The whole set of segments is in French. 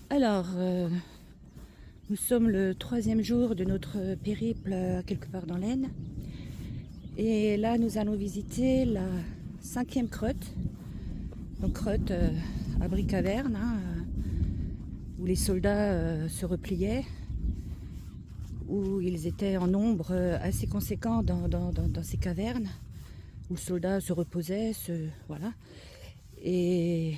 Alors, nous sommes le 3e jour de notre périple quelque part dans l'Aisne. Et là, nous allons visiter la 5e creute. Donc creute abri caverne, hein, où les soldats se repliaient, où ils étaient en nombre assez conséquent dans ces cavernes, où les soldats se reposaient, voilà. Et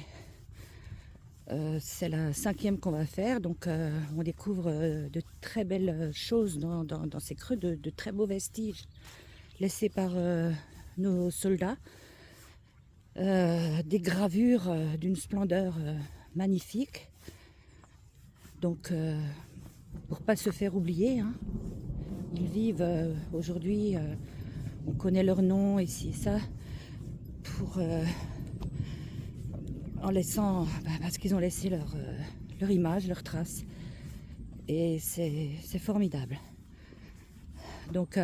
c'est la 5e qu'on va faire, donc on découvre de très belles choses dans ces creux, de très beaux vestiges laissés par nos soldats, des gravures d'une splendeur magnifique, donc pour pas se faire oublier, hein. Ils vivent aujourd'hui, on connaît leur nom ici et ça, pour en laissant, parce qu'ils ont laissé leur image, leur trace. Et c'est formidable. Donc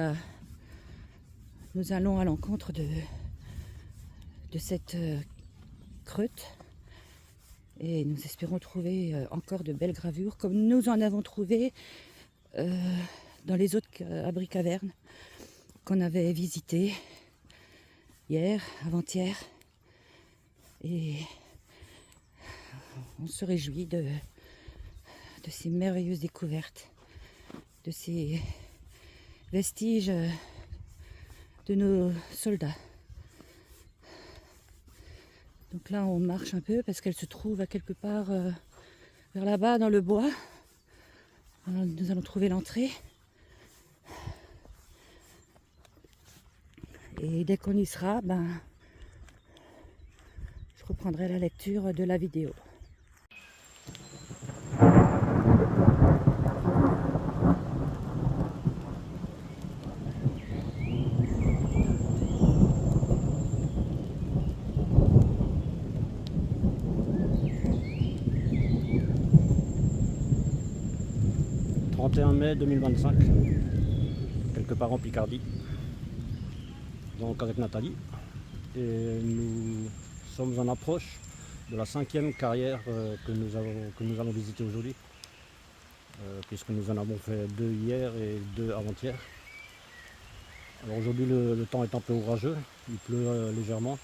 nous allons à l'encontre de cette creute et nous espérons trouver encore de belles gravures comme nous en avons trouvé dans les autres abris cavernes qu'on avait visités hier, avant-hier. Et on se réjouit de ces merveilleuses découvertes, de ces vestiges de nos soldats. Donc là, on marche un peu parce qu'elle se trouve à quelque part vers là-bas dans le bois. Alors, nous allons trouver l'entrée. Et dès qu'on y sera, je reprendrai la lecture de la vidéo. « 31 mai 2025, quelque part en Picardie, donc avec Nathalie, et nous sommes en approche de la 5e carrière que nous allons visiter aujourd'hui, puisque nous en avons fait 2 hier et 2 avant-hier. Alors aujourd'hui le temps est un peu orageux, il pleut légèrement,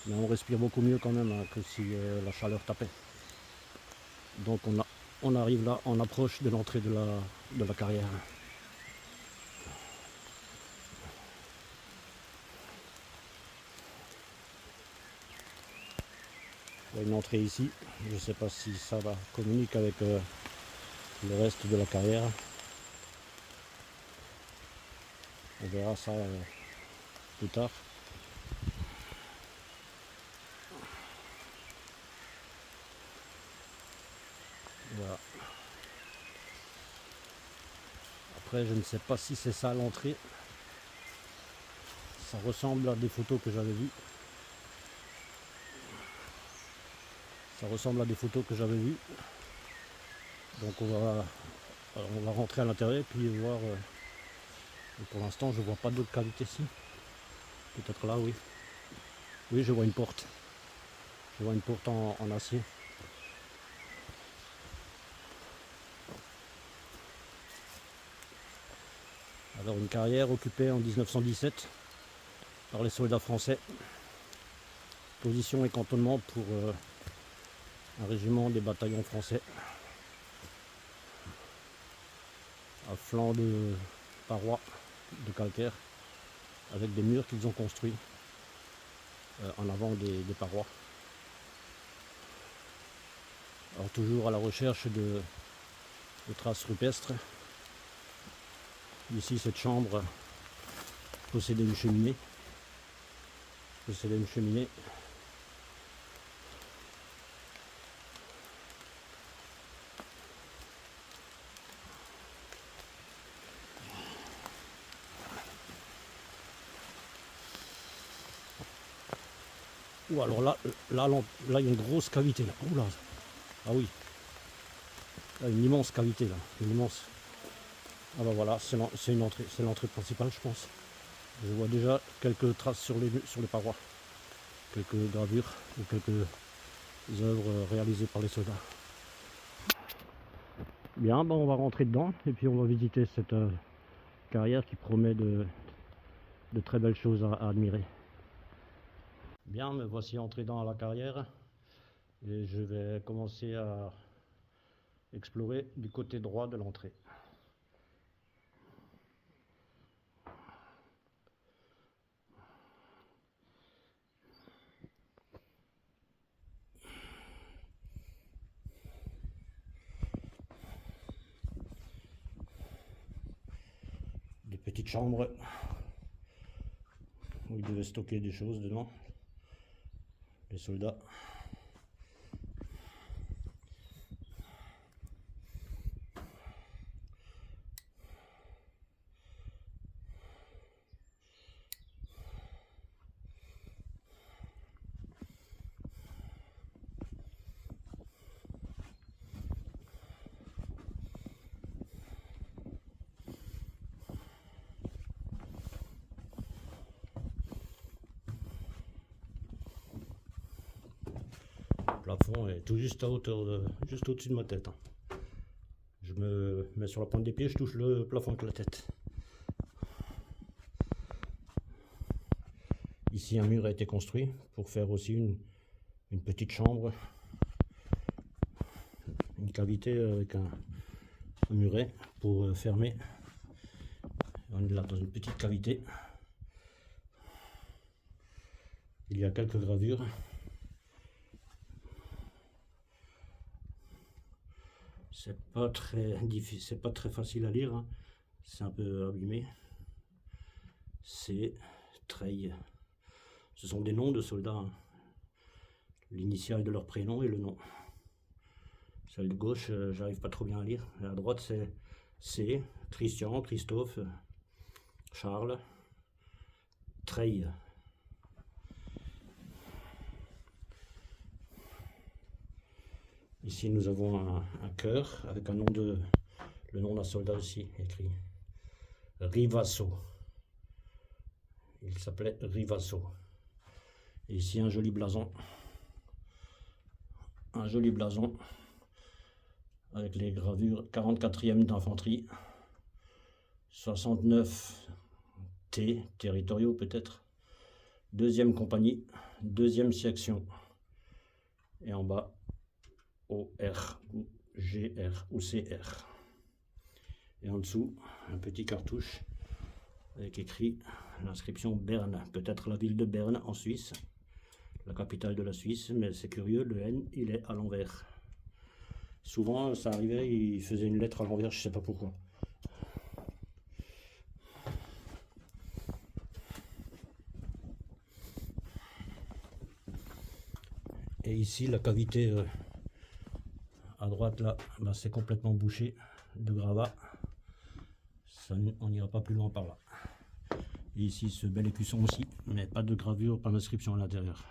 mais on respire beaucoup mieux quand même, hein, que si la chaleur tapait. Donc on arrive là, on approche de l'entrée de la carrière. Il y a une entrée ici, je ne sais pas si ça va communiquer avec le reste de la carrière. On verra ça plus tard. Voilà. Après, je ne sais pas si c'est ça l'entrée. Ça ressemble à des photos que j'avais vues. Ça ressemble à des photos que j'avais vues. Donc on va rentrer à l'intérieur et puis voir. Pour l'instant, je vois pas d'autres cavités ici. Peut-être là, oui. Oui, je vois une porte. Je vois une porte en acier. Alors une carrière occupée en 1917 par les soldats français. Position et cantonnement pour un régiment des bataillons français. À flanc de parois de calcaire avec des murs qu'ils ont construits en avant des parois. Alors toujours à la recherche de traces rupestres. Ici cette chambre possédait une cheminée. Ou alors là, il y a une grosse cavité là. Oula. Ah oui. Là, une immense cavité là. Une immense. Ah ben voilà, c'est une entrée, c'est l'entrée principale je pense. Je vois déjà quelques traces sur les parois. Quelques gravures ou quelques œuvres réalisées par les soldats. Bien, on va rentrer dedans et puis on va visiter cette carrière qui promet de très belles choses à admirer. Bien, me voici entré dans la carrière et je vais commencer à explorer du côté droit de l'entrée. Des petites chambres où ils devaient stocker des choses dedans, les soldats. Le plafond est tout juste à hauteur juste au-dessus de ma tête. Je me mets sur la pointe des pieds, je touche le plafond avec la tête. Ici, un mur a été construit pour faire aussi une petite chambre, une cavité avec un muret pour fermer. On est là dans une petite cavité. Il y a quelques gravures. C'est pas très difficile, c'est pas très facile à lire, c'est un peu abîmé. C'est Treille. Ce sont des noms de soldats, l'initiale de leur prénom et le nom. Celle de gauche, j'arrive pas trop bien à lire. À droite, c'est C, Christian, Christophe, Charles, Treille. Ici, nous avons un cœur avec le nom d'un soldat aussi écrit. Rivasso. Il s'appelait Rivasso. Et ici, un joli blason. Un joli blason avec les gravures 44e d'infanterie, 69 T, territoriaux peut-être, 2e compagnie, 2e section. Et en bas, OR ou GR ou CR. Et en dessous, un petit cartouche avec écrit l'inscription Berne, peut-être la ville de Berne en Suisse, la capitale de la Suisse, mais c'est curieux, le N il est à l'envers. Souvent ça arrivait, il faisait une lettre à l'envers, je sais pas pourquoi. Et ici la cavité à droite là, c'est complètement bouché de gravats. On n'ira pas plus loin par là. Et ici ce bel écusson aussi, mais pas de gravure, pas d'inscription à l'intérieur.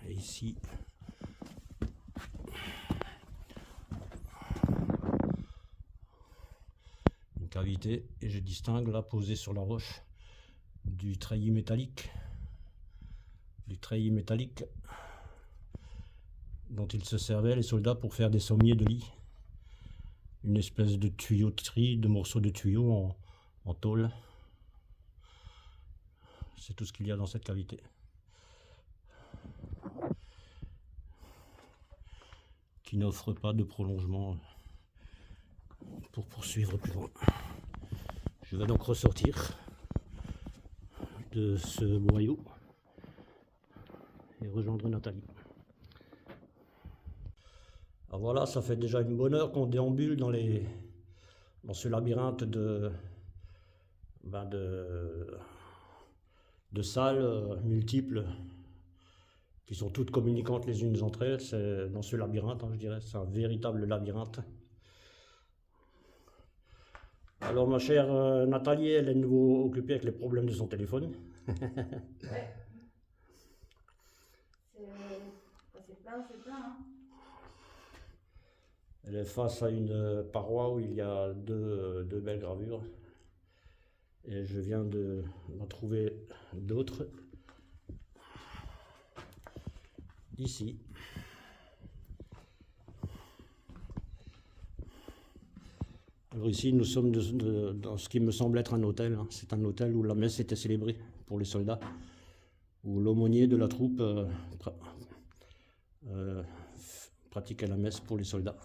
Et ici une cavité, et je distingue là posé sur la roche du treillis métallique. Du treillis métallique dont ils se servaient les soldats pour faire des sommiers de lit. Une espèce de tuyauterie, de morceaux de tuyaux en tôle. C'est tout ce qu'il y a dans cette cavité. Qui n'offre pas de prolongement pour poursuivre plus loin. Je vais donc ressortir de ce boyau et rejoindre Nathalie. Alors voilà, ça fait déjà une bonne heure qu'on déambule dans ce labyrinthe de salles multiples qui sont toutes communicantes les unes entre elles. C'est dans ce labyrinthe, je dirais, c'est un véritable labyrinthe. Alors ma chère Nathalie, elle est de nouveau occupée avec les problèmes de son téléphone. Ouais. C'est plein, hein. Elle est face à une paroi où il y a deux belles gravures. Et je viens d'en trouver d'autres. Ici. Alors ici, nous sommes dans ce qui me semble être un hôtel. Hein. C'est un hôtel où la messe était célébrée pour les soldats, où l'aumônier de la troupe pratiquait la messe pour les soldats.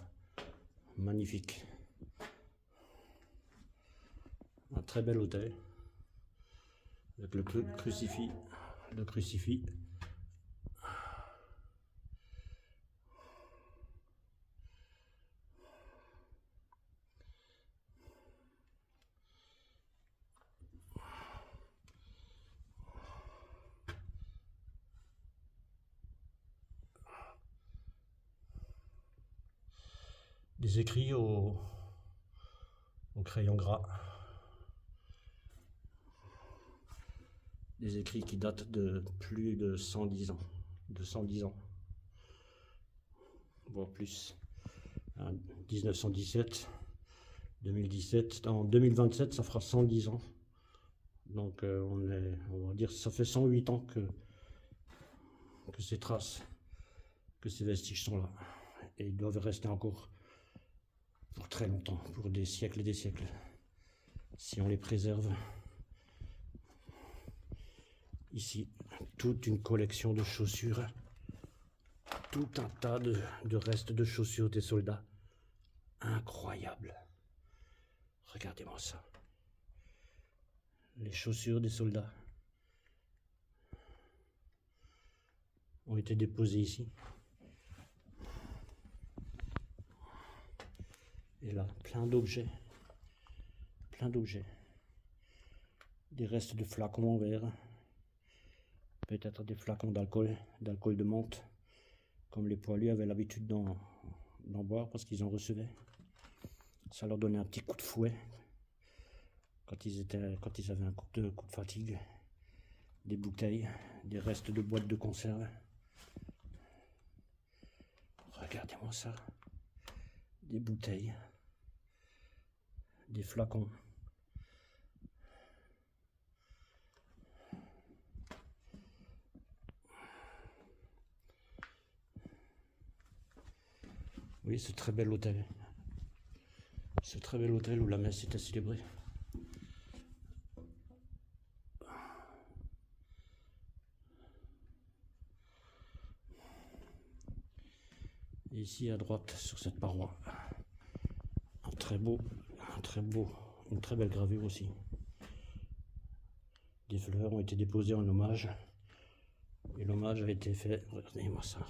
Magnifique. Un très bel hôtel, avec le crucifix. Le crucifix. Des écrits au crayon gras. Des écrits qui datent de plus de 110 ans. Voire plus. 1917, 2017. En 2027, ça fera 110 ans. Donc on va dire ça fait 108 ans que ces traces, que ces vestiges sont là. Et ils doivent rester encore pour très longtemps, pour des siècles et des siècles, si on les préserve. Ici, toute une collection de chaussures, tout un tas de restes de chaussures des soldats. Incroyable. Regardez-moi ça. Les chaussures des soldats ont été déposées ici. Et là, plein d'objets. Des restes de flacons en verre. Peut-être des flacons d'alcool de menthe, comme les poilus avaient l'habitude d'en boire parce qu'ils en recevaient. Ça leur donnait un petit coup de fouet quand ils avaient un coup de fatigue. Des bouteilles, des restes de boîtes de conserve. Regardez-moi ça. Des bouteilles, des flacons. Oui, ce très bel hôtel. Ce très bel hôtel où la messe était célébrée. Et ici à droite, sur cette paroi, une très belle gravure aussi. Des fleurs ont été déposées en hommage. Et l'hommage a été fait. Regardez-moi ça.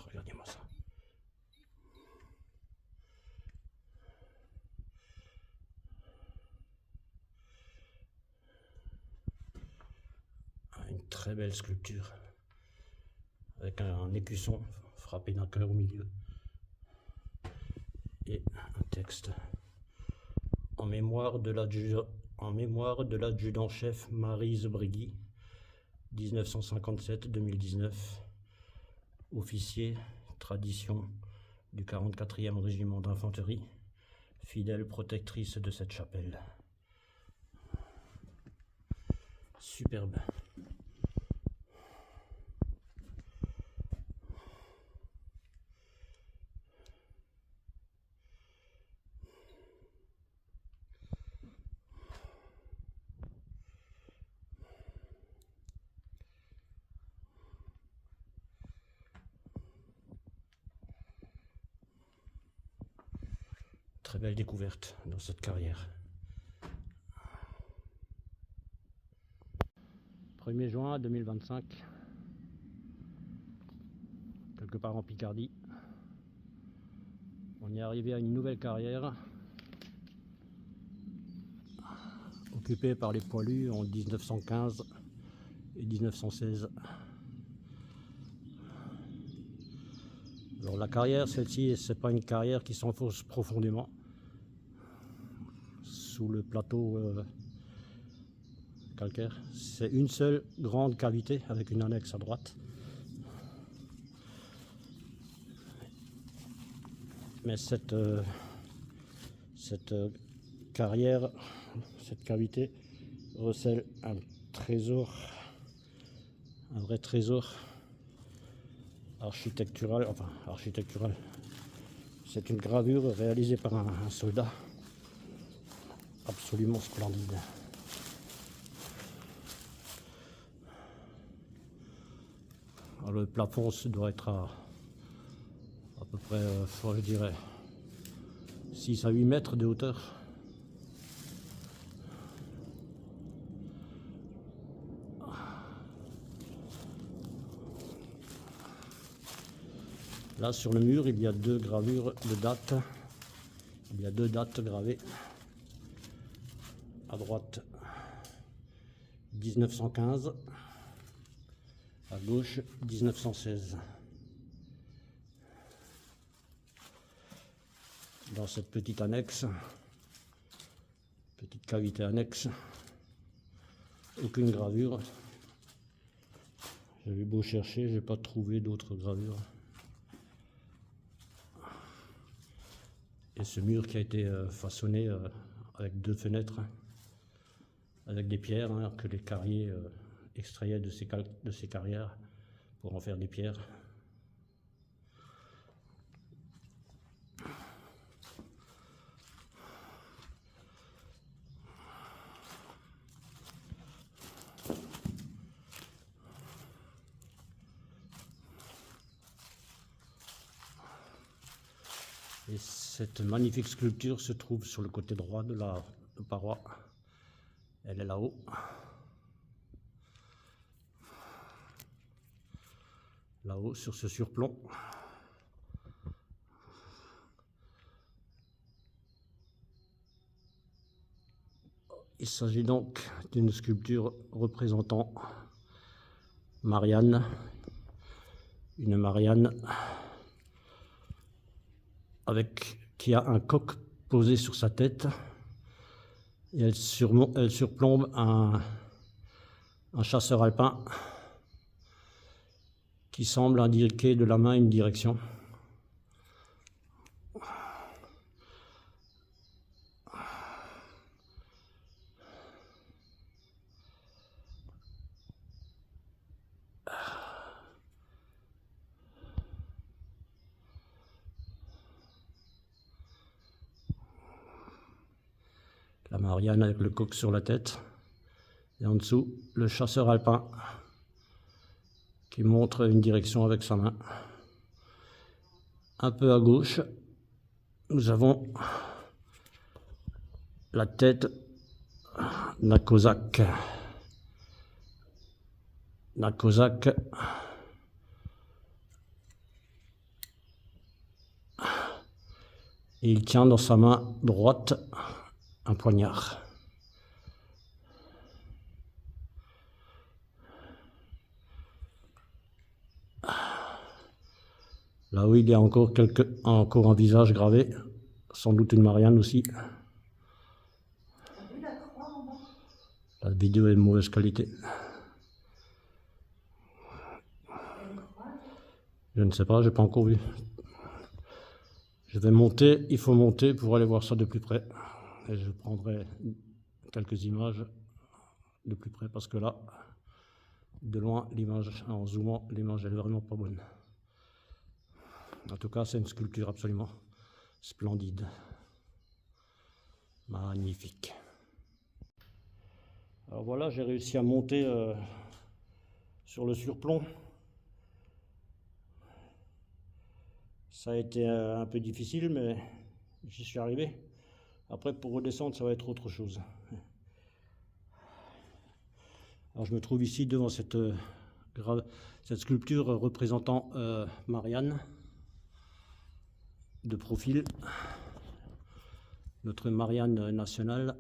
Une très belle sculpture avec un écusson frappé d'un cœur au milieu et un texte en mémoire de l'adjudant-chef Maryse Brigui, 1957-2019, officier tradition du 44e régiment d'infanterie, fidèle protectrice de cette chapelle. Superbe. Très belle découverte dans cette carrière. 1er juin 2025, quelque part en Picardie. On est arrivé à une nouvelle carrière occupée par les poilus en 1915 et 1916. Alors la carrière, celle-ci, c'est pas une carrière qui s'enfonce profondément sous le plateau calcaire. C'est une seule grande cavité avec une annexe à droite. Mais cette carrière, cette cavité recèle un trésor, un vrai trésor architectural, c'est une gravure réalisée par un soldat absolument splendide. Alors, le plafond doit être à peu près, je dirais, 6 à 8 mètres de hauteur. Là, sur le mur, il y a 2 gravures de date. Il y a 2 dates gravées. À droite, 1915. À gauche, 1916. Dans cette petite annexe, petite cavité annexe, aucune gravure. J'avais beau chercher, j'ai pas trouvé d'autres gravures. Et ce mur qui a été façonné avec 2 fenêtres, avec des pierres que les carriers extrayaient de ces carrières pour en faire des pierres. Et cette magnifique sculpture se trouve sur le côté droit de la paroi. Elle est là-haut. Là-haut, sur ce surplomb. Il s'agit donc d'une sculpture représentant Marianne, une Marianne qui a un coq posé sur sa tête, et elle surplombe un chasseur alpin qui semble indiquer de la main une direction. La Marianne avec le coq sur la tête, et en dessous, le chasseur alpin qui montre une direction avec sa main. Un peu à gauche, nous avons la tête d'un cosaque. Et il tient dans sa main droite un poignard. Là-haut, il y a encore un visage gravé, sans doute une Marianne aussi. La vidéo est de mauvaise qualité. Je ne sais pas, je n'ai pas encore vu. Je vais monter, il faut monter pour aller voir ça de plus près. Et je prendrai quelques images de plus près parce que là, de loin, l'image, en zoomant, l'image est vraiment pas bonne. En tout cas, c'est une sculpture absolument splendide. Magnifique. Alors voilà, j'ai réussi à monter sur le surplomb. Ça a été un peu difficile, mais j'y suis arrivé. Après, pour redescendre, ça va être autre chose. Alors, je me trouve ici devant cette sculpture représentant Marianne, de profil, notre Marianne nationale.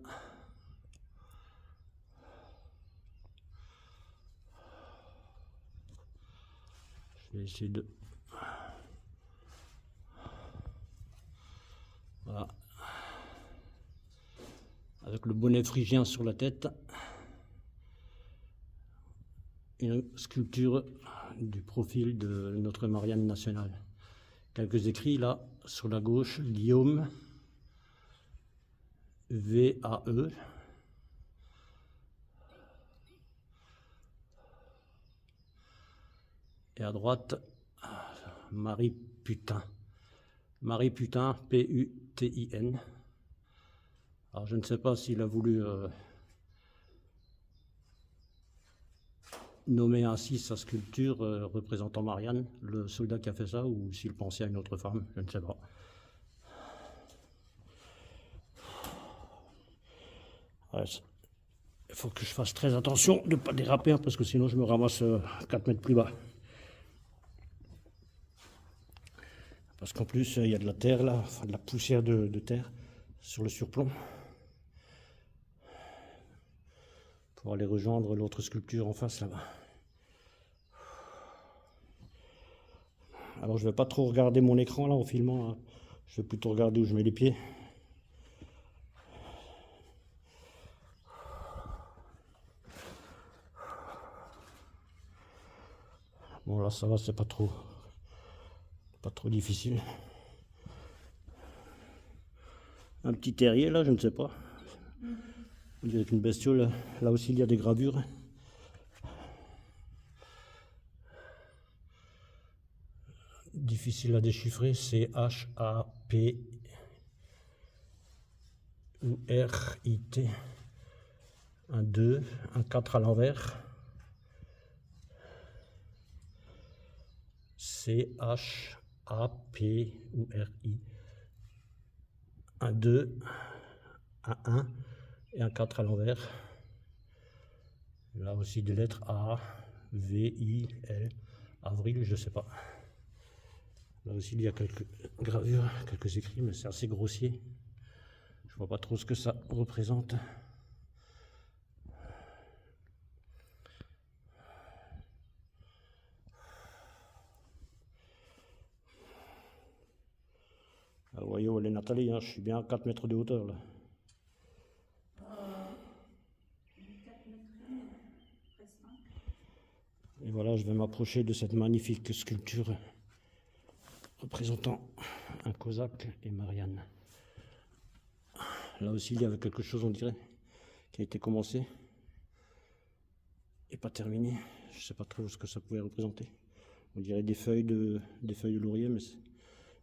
Je vais essayer de... Voilà. Avec le bonnet phrygien sur la tête, une sculpture du profil de notre Marianne nationale. Quelques écrits là, sur la gauche, Guillaume, V-A-E. Et à droite, Marie Putain. Marie Putain, P-U-T-I-N. Alors je ne sais pas s'il a voulu nommer ainsi sa sculpture représentant Marianne, le soldat qui a fait ça, ou s'il pensait à une autre femme, je ne sais pas. Ouais, il faut que je fasse très attention de ne pas déraper, hein, parce que sinon je me ramasse 4 mètres plus bas. Parce qu'en plus il y a de la terre là, enfin de la poussière de terre sur le surplomb. Pour aller rejoindre l'autre sculpture en face là-bas. Alors je ne vais pas trop regarder mon écran là en filmant, hein. Je vais plutôt regarder où je mets les pieds. Bon là ça va, c'est pas trop difficile. Un petit terrier là, je ne sais pas. On dirait qu'une bestiole, là aussi il y a des gravures. Difficile à déchiffrer, c'est H-A-P-U-R-I-T. Un 2, un 4 à l'envers. C-H-A-P-U-R-I. Un 2, un 1 et un 4 à l'envers. Là aussi des lettres A, V, I, L, avril, je ne sais pas. Là aussi il y a quelques gravures, quelques écrits, mais c'est assez grossier. Je vois pas trop ce que ça représente. Alors, vous voyez où elle est Nathalie, hein, je suis bien à 4 mètres de hauteur là. Et voilà, je vais m'approcher de cette magnifique sculpture représentant un Cosaque et Marianne. Là aussi, il y avait quelque chose, on dirait, qui a été commencé et pas terminé. Je ne sais pas trop ce que ça pouvait représenter. On dirait des feuilles de laurier, mais c'est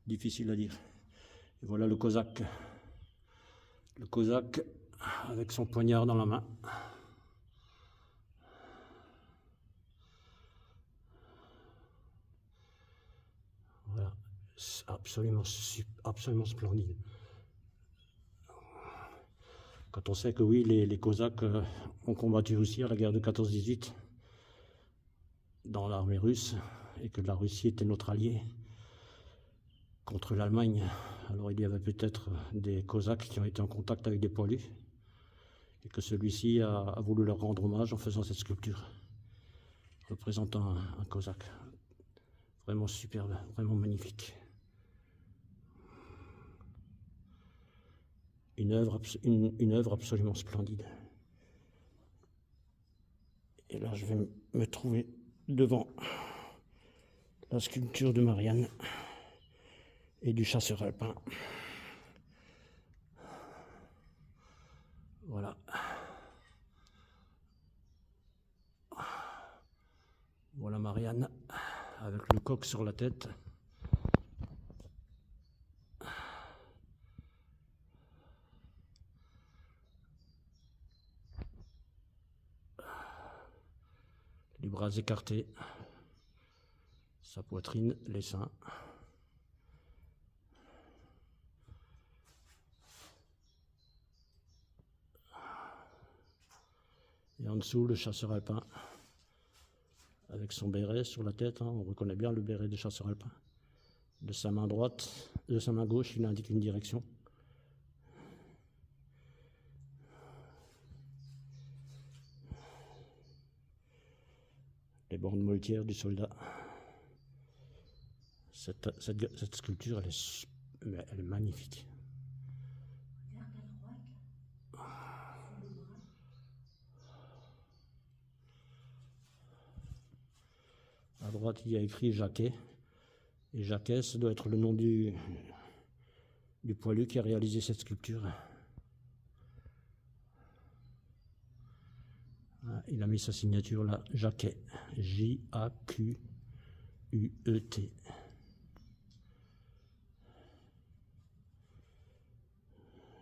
difficile à dire. Et voilà le Cosaque. Le Cosaque avec son poignard dans la main. Voilà, c'est absolument splendide. Quand on sait que oui, les Cosaques ont combattu aussi à la guerre de 14-18 dans l'armée russe et que la Russie était notre allié contre l'Allemagne. Alors il y avait peut-être des Cosaques qui ont été en contact avec des poilus et que celui-ci a voulu leur rendre hommage en faisant cette sculpture représentant un Cosaque. Vraiment superbe, vraiment magnifique. Une œuvre absolument splendide. Et là, je vais me trouver devant la sculpture de Marianne et du chasseur alpin. Voilà. Voilà Marianne avec le coq sur la tête. Les bras écartés, sa poitrine, les seins. Et en dessous, le chasseur alpin avec son béret sur la tête. Hein, on reconnaît bien le béret des chasseurs alpins. De sa main droite, de sa main gauche, il indique une direction. Les bandes moltières du soldat. Cette sculpture, elle est magnifique. À droite, il y a écrit Jacquet. Et Jacquet, ça doit être le nom du poilu qui a réalisé cette sculpture. Il a mis sa signature là, Jacquet. J-A-Q-U-E-T.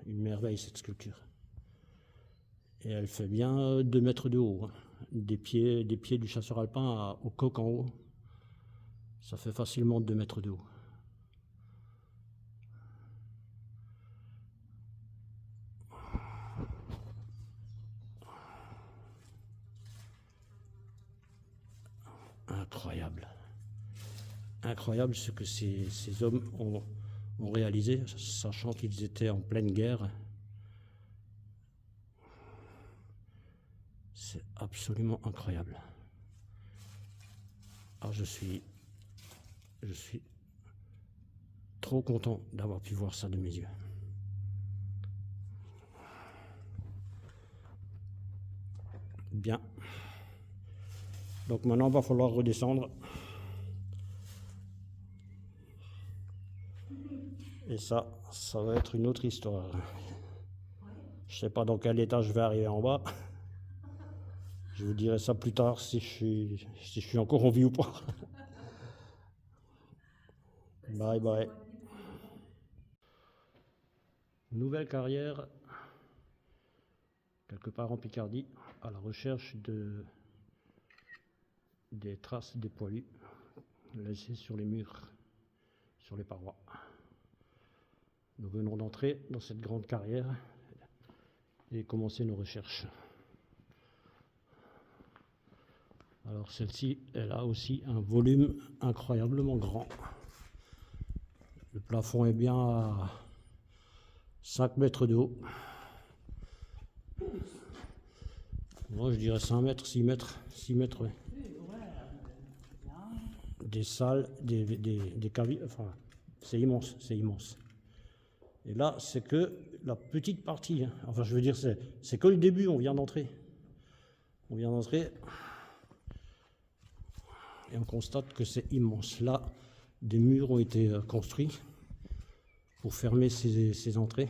une merveille cette sculpture. Et elle fait bien 2 mètres de haut, hein. Des pieds du chasseur alpin au coq en haut, ça fait facilement 2 mètres de haut. Incroyable. Incroyable ce que ces hommes ont réalisé, sachant qu'ils étaient en pleine guerre. C'est absolument incroyable. Alors je suis trop content d'avoir pu voir ça de mes yeux. Bien. Donc maintenant, il va falloir redescendre. Et ça va être une autre histoire. Je ne sais pas dans quel état je vais arriver en bas. Je vous dirai ça plus tard si je suis encore en vie ou pas. Bye bye. Nouvelle carrière, quelque part en Picardie, à la recherche des traces des poilus laissées sur les murs, sur les parois. Nous venons d'entrer dans cette grande carrière et commencer nos recherches. Alors celle-ci, elle a aussi un volume incroyablement grand. Le plafond est bien à 5 mètres de haut. Moi je dirais 5 mètres, 6 mètres, 6 mètres, ouais. Des salles, des caviers, enfin c'est immense, c'est immense. Et là c'est que la petite partie, hein. Enfin je veux dire c'est que le début, on vient d'entrer. On vient d'entrer. Et on constate que c'est immense. Là, des murs ont été construits pour fermer ces entrées,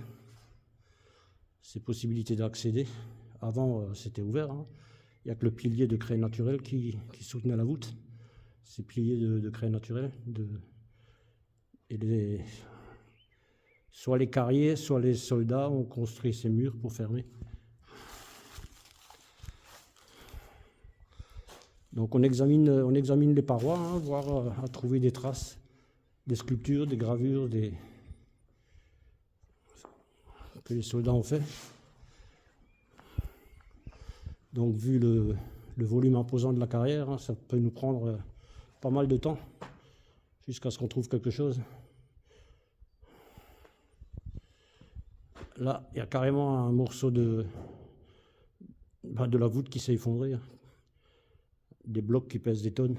ces possibilités d'accéder. Avant, c'était ouvert, hein. Il n'y a que le pilier de craie naturelle qui soutenait la voûte. Ces piliers de craie naturelle. Soit les carriers, soit les soldats ont construit ces murs pour fermer. Donc on examine les parois, hein, voir à trouver des traces, des sculptures, des gravures, que les soldats ont fait. Donc vu le volume imposant de la carrière, hein, ça peut nous prendre pas mal de temps jusqu'à ce qu'on trouve quelque chose. Là, il y a carrément un morceau de la voûte qui s'est effondré. Des blocs qui pèsent des tonnes,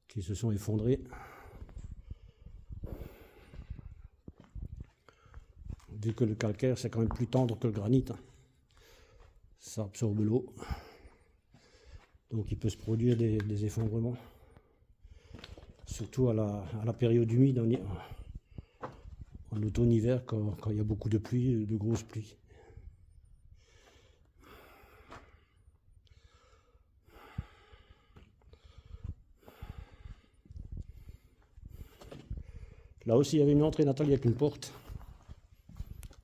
qui se sont effondrés. Vu que le calcaire, c'est quand même plus tendre que le granit, hein. Ça absorbe l'eau. Donc il peut se produire des effondrements. Surtout à la période humide, en automne-hiver, quand il y a beaucoup de pluie, de grosses pluies. Là aussi, il y avait une entrée, Nathalie, avec une porte.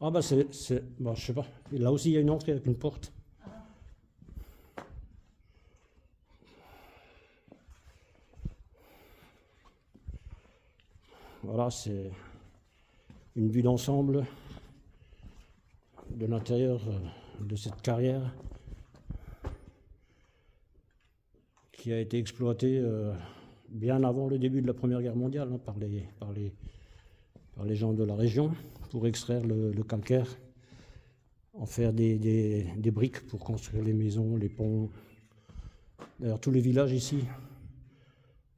Ah bah je sais pas. Là aussi, il y a une entrée avec une porte. Voilà, c'est une vue d'ensemble de l'intérieur de cette carrière qui a été exploitée bien avant le début de la Première Guerre mondiale, hein, par les gens de la région pour extraire le calcaire, en faire des briques pour construire les maisons, les ponts. D'ailleurs, tous les villages ici,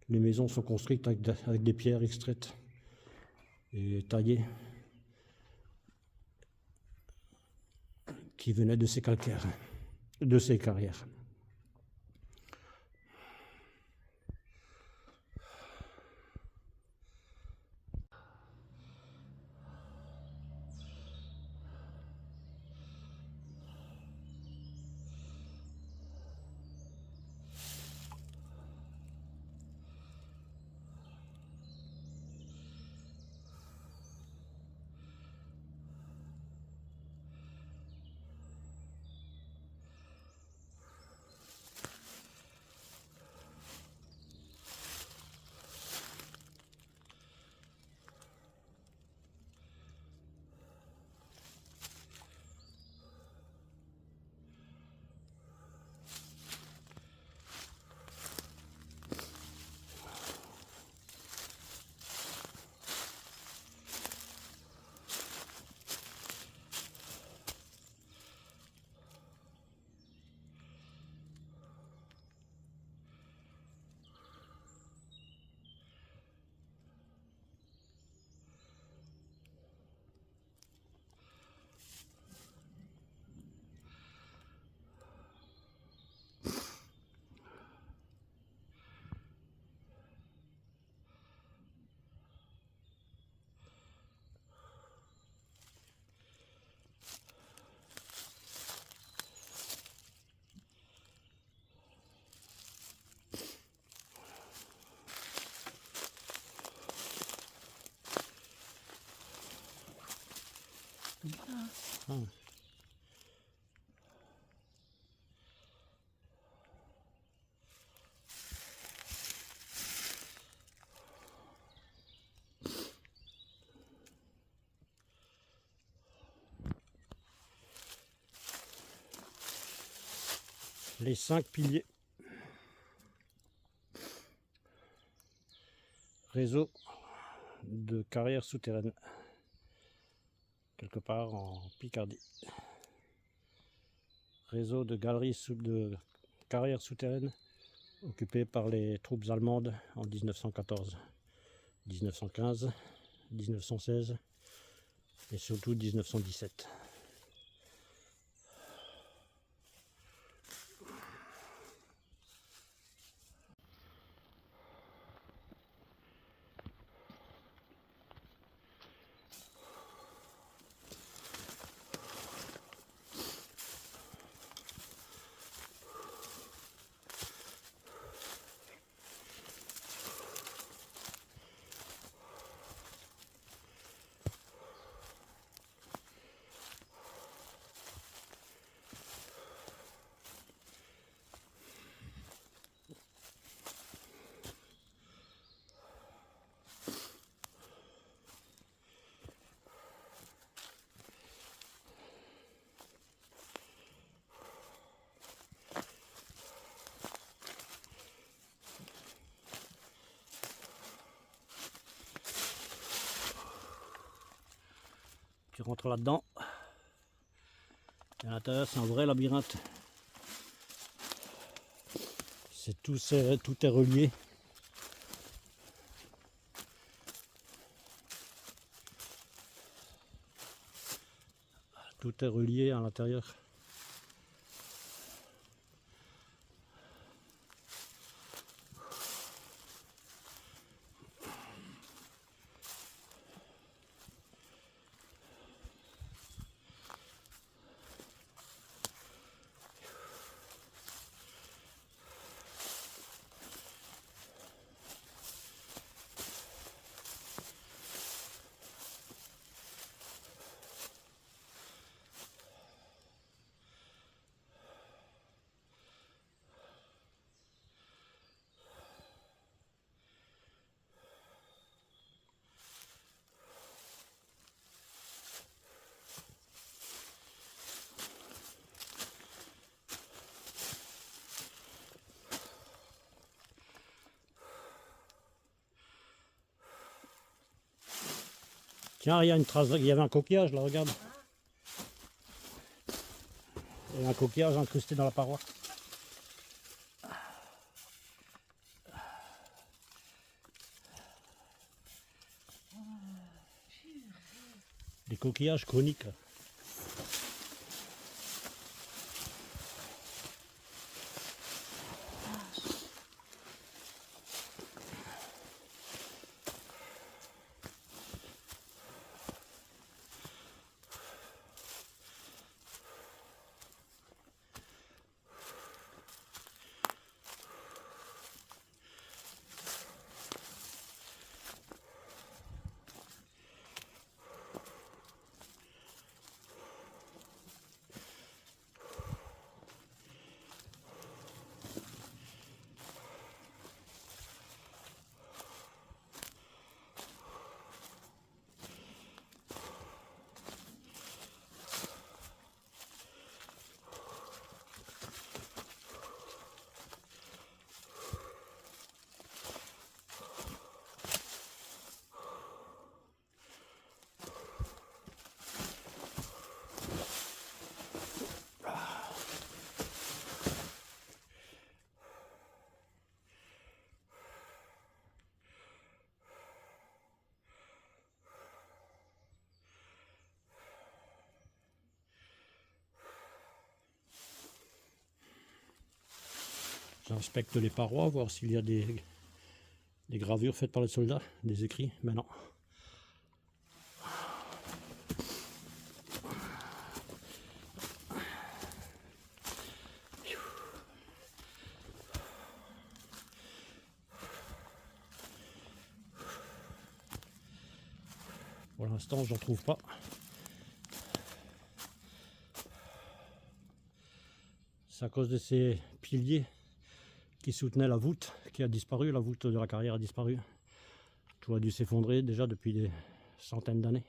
les maisons sont construites avec des pierres extraites et taillées qui venaient de ces calcaires, de ces carrières. Voilà. Ah. Les 5 piliers. Réseau de carrières souterraines. Quelque part en Picardie. Réseau de galeries de carrières souterraines occupées par les troupes allemandes en 1914, 1915, 1916 et surtout 1917. Tu rentres là-dedans. Et à l'intérieur, c'est un vrai labyrinthe. Tout est relié. Tout est relié à l'intérieur. Tiens, il y a une trace, il y avait un coquillage là, regarde. Il y a un coquillage incrusté dans la paroi. Des coquillages coniques. J'inspecte les parois, voir s'il y a des gravures faites par les soldats, des écrits, mais non. Pour l'instant, j'en trouve pas. C'est à cause de ces piliers qui soutenaient la voûte qui a disparu, la voûte de la carrière a disparu. Tout a dû s'effondrer déjà depuis des centaines d'années.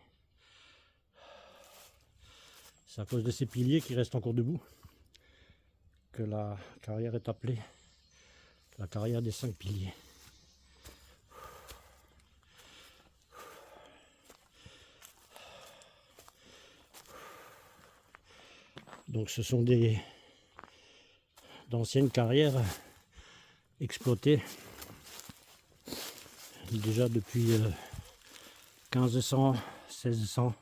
C'est à cause de ces piliers qui restent encore debout que la carrière est appelée la carrière des 5 piliers. Donc ce sont d'anciennes carrières exploitées déjà depuis 1500, 1600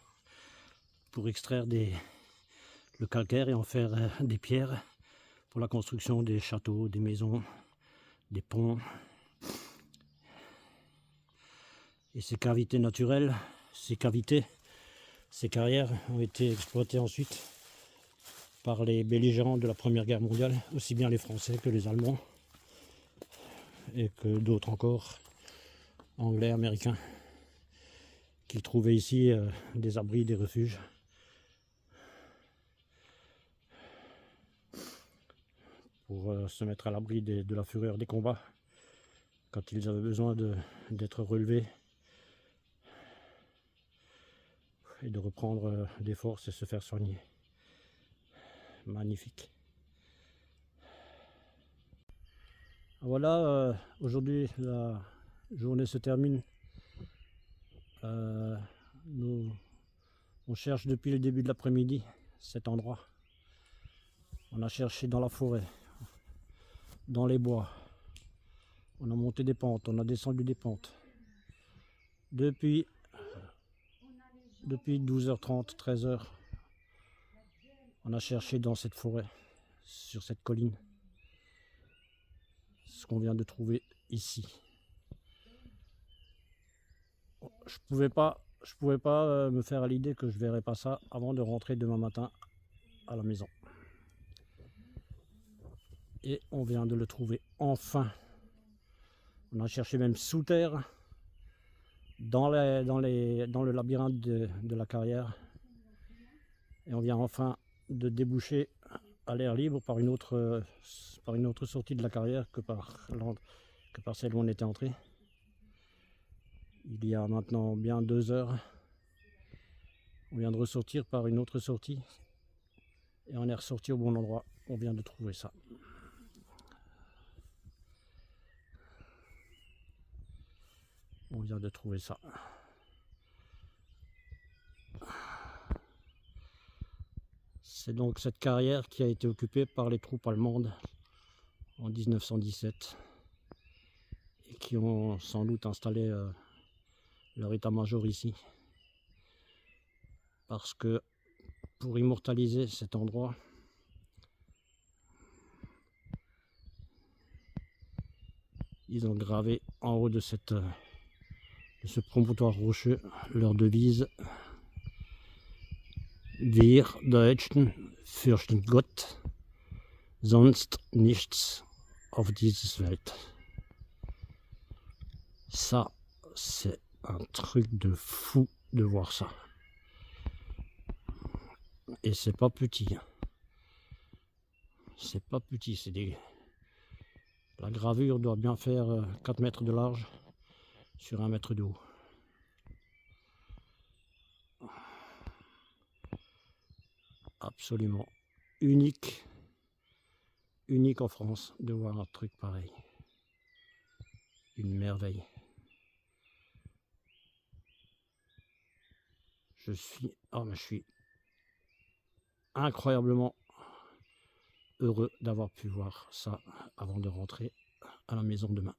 pour extraire le calcaire et en faire des pierres pour la construction des châteaux, des maisons, des ponts. Et ces cavités naturelles, ces carrières ont été exploitées ensuite par les belligérants de la Première Guerre mondiale, aussi bien les Français que les Allemands et que d'autres encore, Anglais, Américains, qui trouvaient ici des abris, des refuges. Pour se mettre à l'abri de la fureur des combats, quand ils avaient besoin d'être relevés et de reprendre des forces et se faire soigner. Magnifique. Voilà, aujourd'hui la journée se termine. On cherche depuis le début de l'après-midi cet endroit. On a cherché dans la forêt, dans les bois. On a monté des pentes, on a descendu des pentes. Depuis 12h30, 13h, on a cherché dans cette forêt, sur cette colline, ce qu'on vient de trouver ici. Je pouvais pas me faire à l'idée que je verrais pas ça avant de rentrer demain matin à la maison. Et on vient de le trouver enfin. On a cherché même sous terre, dans le labyrinthe de la carrière. Et on vient enfin de déboucher à l'air libre par une autre sortie de la carrière que par celle où on était entré. Il y a maintenant bien 2 heures, on vient de ressortir par une autre sortie et on est ressorti au bon endroit. On vient de trouver ça. On vient de trouver ça. C'est donc cette carrière qui a été occupée par les troupes allemandes en 1917 et qui ont sans doute installé leur état-major ici. Parce que pour immortaliser cet endroit, ils ont gravé en haut de ce promontoire rocheux leur devise: Wir Deutschen fürchten Gott, sonst nichts auf dieser Welt. Ça, c'est un truc de fou de voir ça. Et c'est pas petit. C'est pas petit, la gravure doit bien faire 4 mètres de large sur 1 mètre de haut. Absolument unique en France de voir un truc pareil. Une merveille. Je suis incroyablement heureux d'avoir pu voir ça avant de rentrer à la maison demain.